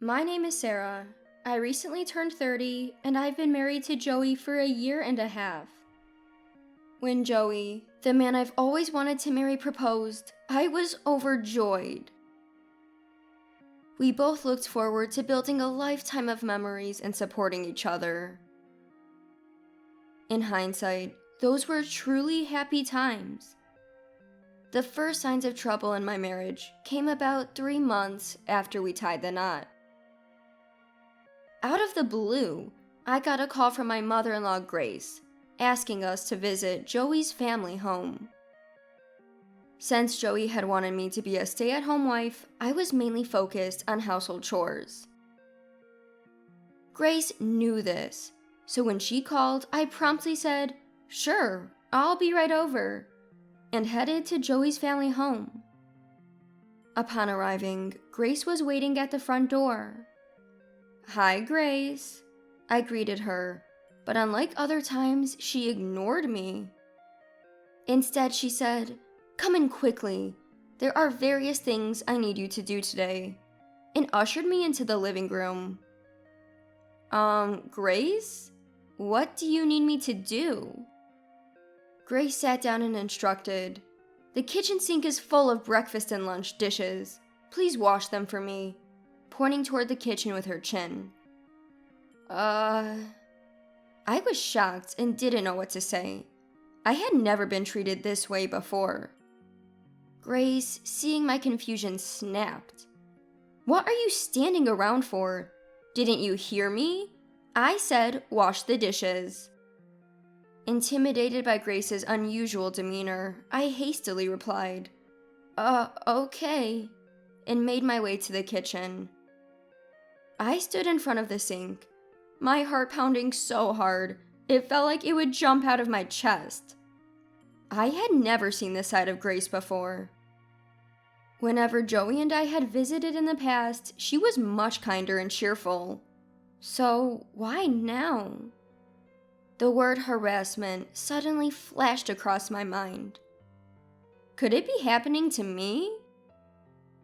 My name is Sarah. I recently turned 30, and I've been married to Joey for a year and a half. When Joey, the man I've always wanted to marry, proposed, I was overjoyed. We both looked forward to building a lifetime of memories and supporting each other. In hindsight, those were truly happy times. The first signs of trouble in my marriage came about 3 months after we tied the knot. Out of the blue, I got a call from my mother-in-law, Grace, asking us to visit Joey's family home. Since Joey had wanted me to be a stay-at-home wife, I was mainly focused on household chores. Grace knew this, so when she called, I promptly said, "Sure, I'll be right over," and headed to Joey's family home. Upon arriving, Grace was waiting at the front door. "Hi, Grace," I greeted her, but unlike other times, she ignored me. Instead, she said, "Come in quickly. There are various things I need you to do today," and ushered me into the living room. Grace? What do you need me to do?" Grace sat down and instructed, "The kitchen sink is full of breakfast and lunch dishes. Please wash them for me," pointing toward the kitchen with her chin. I was shocked and didn't know what to say. I had never been treated this way before. Grace, seeing my confusion, snapped. "What are you standing around for? Didn't you hear me? I said wash the dishes." Intimidated by Grace's unusual demeanor, I hastily replied, Okay," and made my way to the kitchen. I stood in front of the sink, my heart pounding so hard, it felt like it would jump out of my chest. I had never seen this side of Grace before. Whenever Joey and I had visited in the past, she was much kinder and cheerful. So why now? The word harassment suddenly flashed across my mind. Could it be happening to me?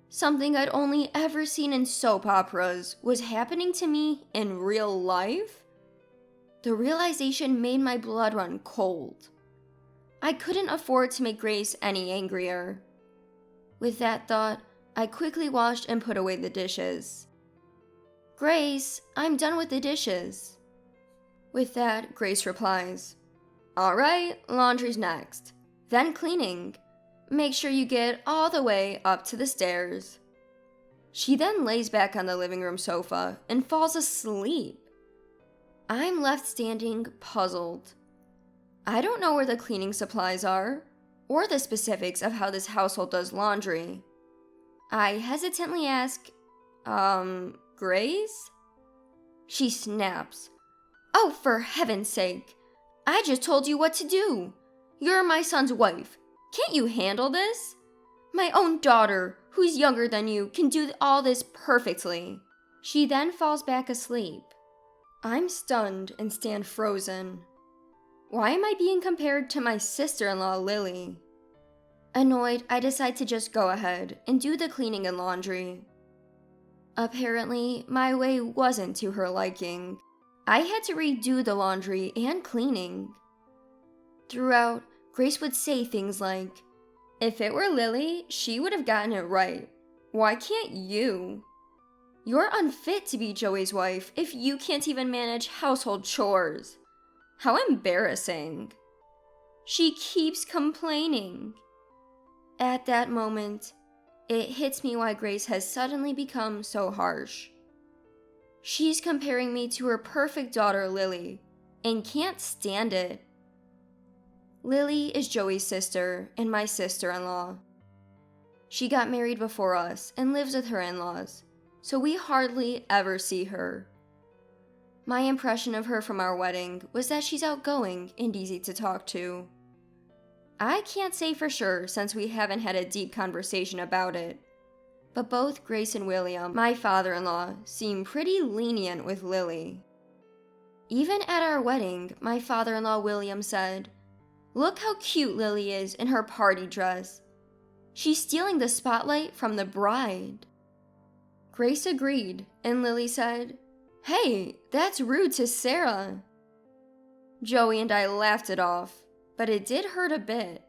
Something I'd only ever seen in soap operas was happening to me in real life? The realization made my blood run cold. I couldn't afford to make Grace any angrier. With that thought, I quickly washed and put away the dishes. "Grace, I'm done with the dishes." With that, Grace replies, "All right, laundry's next. Then cleaning. Make sure you get all the way up to the stairs." She then lays back on the living room sofa and falls asleep. I'm left standing, puzzled. I don't know where the cleaning supplies are, or the specifics of how this household does laundry. I hesitantly ask, Grace? She snaps, "Oh, for heaven's sake. I just told you what to do. You're my son's wife. Can't you handle this? My own daughter, who's younger than you, can do all this perfectly." She then falls back asleep. I'm stunned and stand frozen. Why am I being compared to my sister-in-law, Lily? Annoyed, I decide to just go ahead and do the cleaning and laundry. Apparently, my way wasn't to her liking. I had to redo the laundry and cleaning. Throughout, Grace would say things like, "If it were Lily, she would have gotten it right. Why can't you? You're unfit to be Joey's wife if you can't even manage household chores. How embarrassing." She keeps complaining. At that moment, it hits me why Grace has suddenly become so harsh. She's comparing me to her perfect daughter, Lily, and can't stand it. Lily is Joey's sister and my sister-in-law. She got married before us and lives with her in-laws, so we hardly ever see her. My impression of her from our wedding was that she's outgoing and easy to talk to. I can't say for sure since we haven't had a deep conversation about it, but both Grace and William, my father-in-law, seem pretty lenient with Lily. Even at our wedding, my father-in-law William said, "Look how cute Lily is in her party dress. She's stealing the spotlight from the bride." Grace agreed, and Lily said, "Hey, that's rude to Sarah." Joey and I laughed it off, but it did hurt a bit.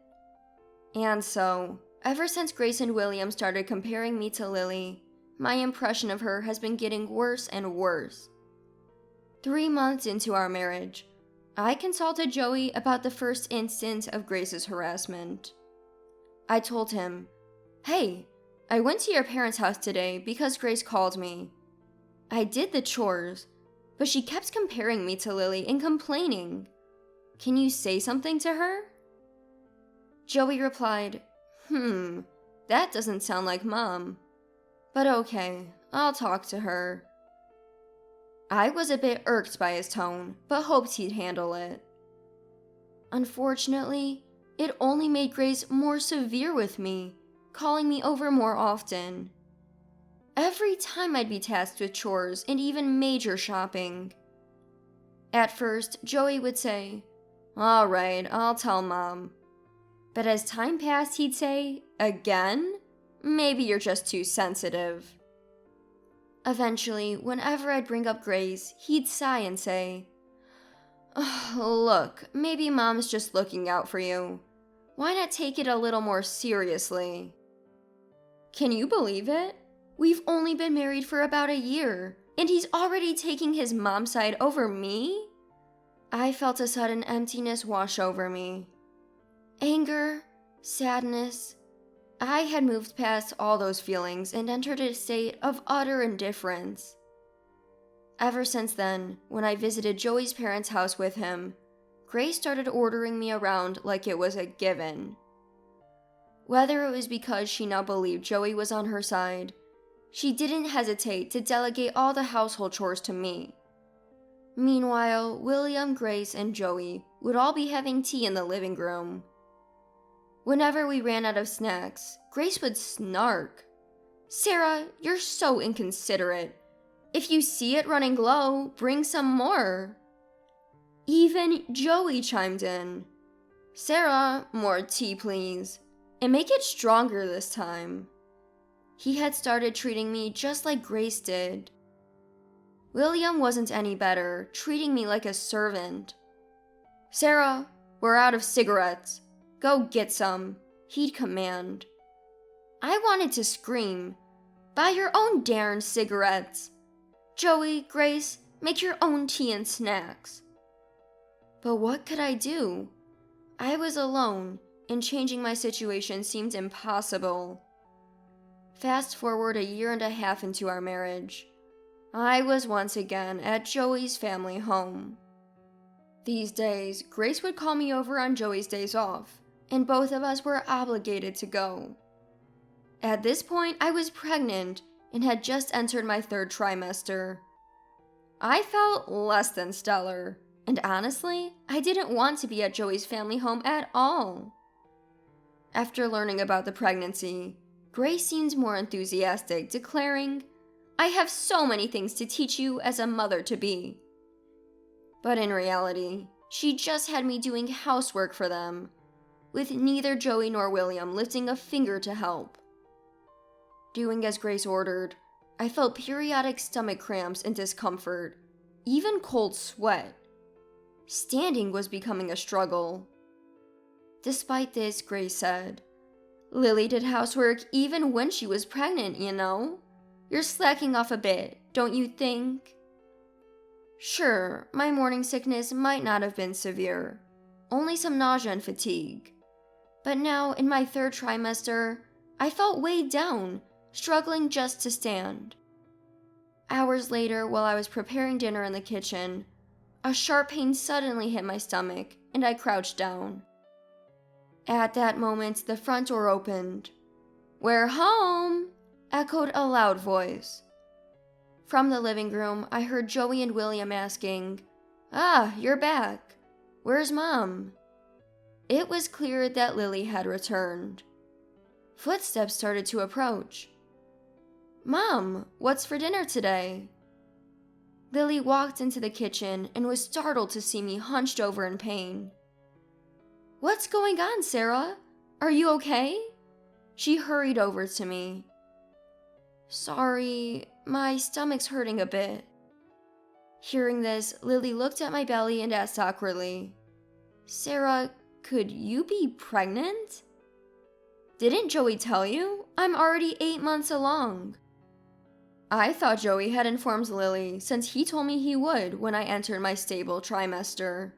And so, ever since Grace and William started comparing me to Lily, my impression of her has been getting worse and worse. 3 months into our marriage, I consulted Joey about the first instance of Grace's harassment. I told him, "Hey, I went to your parents' house today because Grace called me. I did the chores, but she kept comparing me to Lily and complaining. Can you say something to her?" Joey replied, That doesn't sound like Mom. But okay, I'll talk to her." I was a bit irked by his tone, but hoped he'd handle it. Unfortunately, it only made Grace more severe with me, calling me over more often. Every time I'd be tasked with chores and even major shopping. At first, Joey would say, "All right, I'll tell Mom." But as time passed, he'd say, "Again? Maybe you're just too sensitive." Eventually, whenever I'd bring up Grace, he'd sigh and say, "Look, maybe Mom's just looking out for you. Why not take it a little more seriously?" Can you believe it? We've only been married for about a year, and he's already taking his mom's side over me? I felt a sudden emptiness wash over me. Anger, sadness. I had moved past all those feelings and entered a state of utter indifference. Ever since then, when I visited Joey's parents' house with him, Grace started ordering me around like it was a given. Whether it was because she now believed Joey was on her side, she didn't hesitate to delegate all the household chores to me. Meanwhile, William, Grace, and Joey would all be having tea in the living room. Whenever we ran out of snacks, Grace would snark. "Sarah, you're so inconsiderate. If you see it running low, bring some more." Even Joey chimed in. "Sarah, more tea, please. And make it stronger this time." He had started treating me just like Grace did. William wasn't any better, treating me like a servant. "Sarah, we're out of cigarettes. Go get some," he'd command. I wanted to scream, "Buy your own darn cigarettes. Joey, Grace, make your own tea and snacks." But what could I do? I was alone, and changing my situation seemed impossible. Fast forward 1.5 years into our marriage. I was once again at Joey's family home. These days, Grace would call me over on Joey's days off, and both of us were obligated to go. At this point, I was pregnant and had just entered my 3rd trimester. I felt less than stellar, and honestly, I didn't want to be at Joey's family home at all. After learning about the pregnancy, Grace seemed more enthusiastic, declaring, "I have so many things to teach you as a mother-to-be." But in reality, she just had me doing housework for them, with neither Joey nor William lifting a finger to help. Doing as Grace ordered, I felt periodic stomach cramps and discomfort, even cold sweat. Standing was becoming a struggle. Despite this, Grace said, "Lily did housework even when she was pregnant, you know? You're slacking off a bit, don't you think?" Sure, my morning sickness might not have been severe, only some nausea and fatigue. But now, in my 3rd trimester, I felt weighed down, struggling just to stand. Hours later, while I was preparing dinner in the kitchen, a sharp pain suddenly hit my stomach, and I crouched down. At that moment, the front door opened. "We're home!" echoed a loud voice. From the living room, I heard Joey and William asking, "Ah, you're back. Where's Mom?" It was clear that Lily had returned. Footsteps started to approach. "Mom, what's for dinner today?" Lily walked into the kitchen and was startled to see me hunched over in pain. "What's going on, Sarah? Are you okay?" She hurried over to me. "Sorry, my stomach's hurting a bit. Hearing this, Lily looked at my belly and asked awkwardly, Sarah, could you be pregnant? Didn't Joey tell you? I'm already 8 months along. I thought Joey had informed Lily since he told me he would when I entered my stable trimester.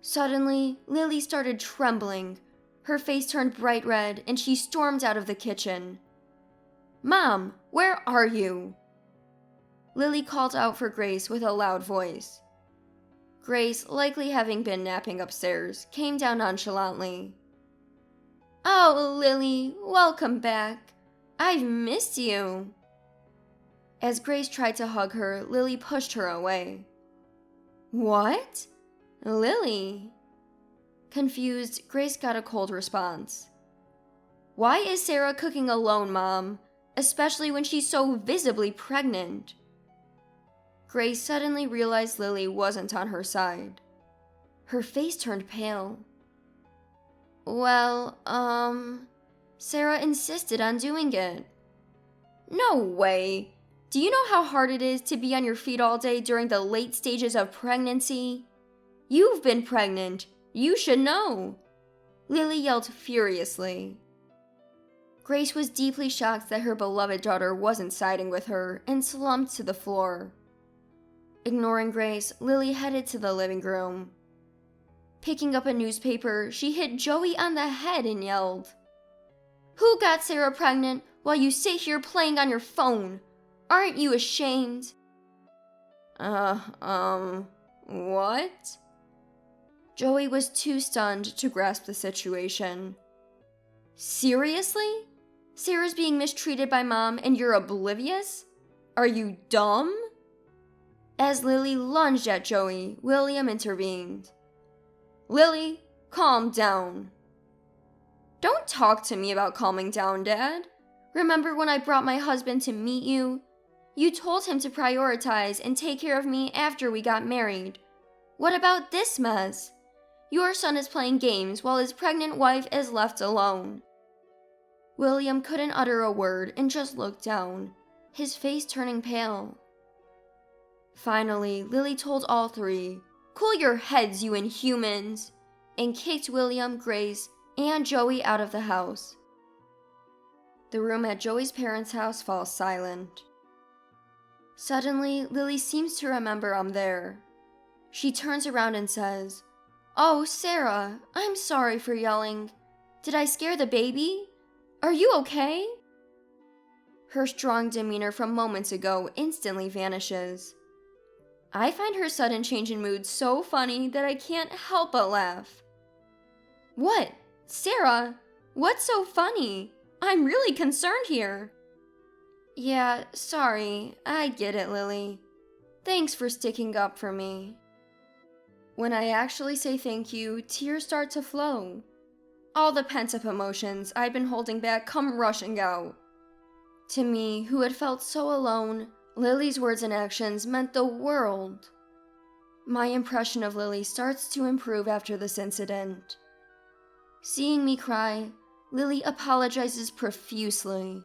Suddenly, Lily started trembling. Her face turned bright red and she stormed out of the kitchen. Mom, where are you? Lily called out for Grace with a loud voice. Grace, likely having been napping upstairs, came down nonchalantly. Oh, Lily, welcome back. I've missed you. As Grace tried to hug her, Lily pushed her away. What? Lily? Confused, Grace got a cold response. Why is Sarah cooking alone, Mom? Especially when she's so visibly pregnant. Grace suddenly realized Lily wasn't on her side. Her face turned pale. Well, Sarah insisted on doing it. No way! Do you know how hard it is to be on your feet all day during the late stages of pregnancy? You've been pregnant. You should know. Lily yelled furiously. Grace was deeply shocked that her beloved daughter wasn't siding with her and slumped to the floor. Ignoring Grace, Lily headed to the living room. Picking up a newspaper, she hit Joey on the head and yelled, Who got Sarah pregnant while you sit here playing on your phone? Aren't you ashamed? What? Joey was too stunned to grasp the situation. Seriously? Sarah's being mistreated by Mom and you're oblivious? Are you dumb? As Lily lunged at Joey, William intervened. Lily, calm down. Don't talk to me about calming down, Dad. Remember when I brought my husband to meet you? You told him to prioritize and take care of me after we got married. What about this mess? Your son is playing games while his pregnant wife is left alone. William couldn't utter a word and just looked down, his face turning pale. Finally, Lily told all three, Cool your heads, you inhumans, and kicked William, Grace, and Joey out of the house. The room at Joey's parents' house falls silent. Suddenly, Lily seems to remember I'm there. She turns around and says, Oh, Sarah, I'm sorry for yelling. Did I scare the baby? Are you okay? Her strong demeanor from moments ago instantly vanishes. I find her sudden change in mood so funny that I can't help but laugh. What? Sarah? What's so funny? I'm really concerned here. Yeah, sorry. I get it, Lily. Thanks for sticking up for me. When I actually say thank you, tears start to flow. All the pent-up emotions I'd been holding back come rushing out. To me, who had felt so alone, Lily's words and actions meant the world. My impression of Lily starts to improve after this incident. Seeing me cry, Lily apologizes profusely.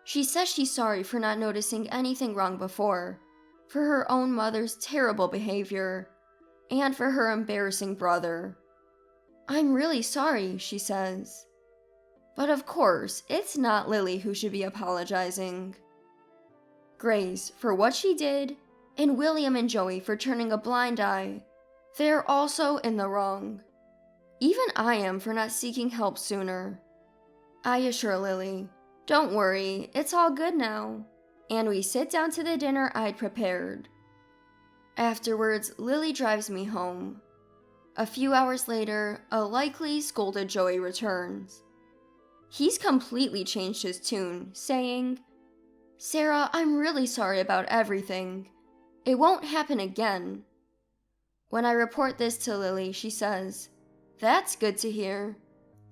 She says she's sorry for not noticing anything wrong before, for her own mother's terrible behavior, and for her embarrassing brother. I'm really sorry, she says. But of course, it's not Lily who should be apologizing. Grace for what she did, and William and Joey for turning a blind eye. They're also in the wrong. Even I am for not seeking help sooner. I assure Lily, don't worry, it's all good now. And we sit down to the dinner I'd prepared. Afterwards, Lily drives me home. A few hours later, a likely scolded Joey returns. He's completely changed his tune, saying, Sarah, I'm really sorry about everything. It won't happen again. When I report this to Lily, she says, That's good to hear.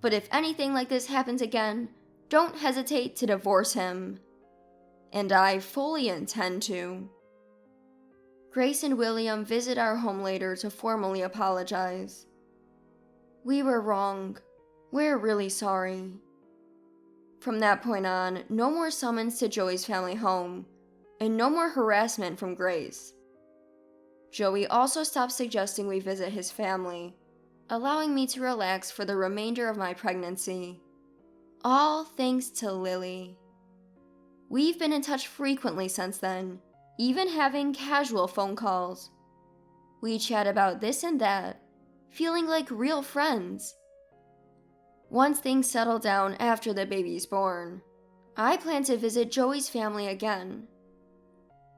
But if anything like this happens again, don't hesitate to divorce him. And I fully intend to. Grace and William visit our home later to formally apologize. We were wrong. We're really sorry. From that point on, no more summons to Joey's family home, and no more harassment from Grace. Joey also stopped suggesting we visit his family, allowing me to relax for the remainder of my pregnancy. All thanks to Lily. We've been in touch frequently since then, even having casual phone calls. We chat about this and that, feeling like real friends. Once things settle down after the baby's born, I plan to visit Joey's family again.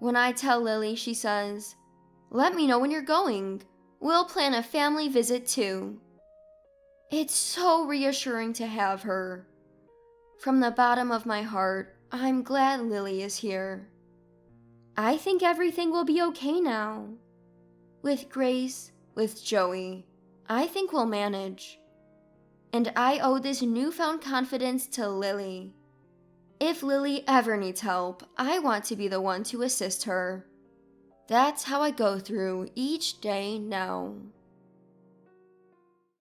When I tell Lily, she says, "Let me know when you're going. We'll plan a family visit too." It's so reassuring to have her. From the bottom of my heart, I'm glad Lily is here. I think everything will be okay now. With Grace, with Joey, I think we'll manage. And I owe this newfound confidence to Lily. If Lily ever needs help, I want to be the one to assist her. That's how I go through each day now.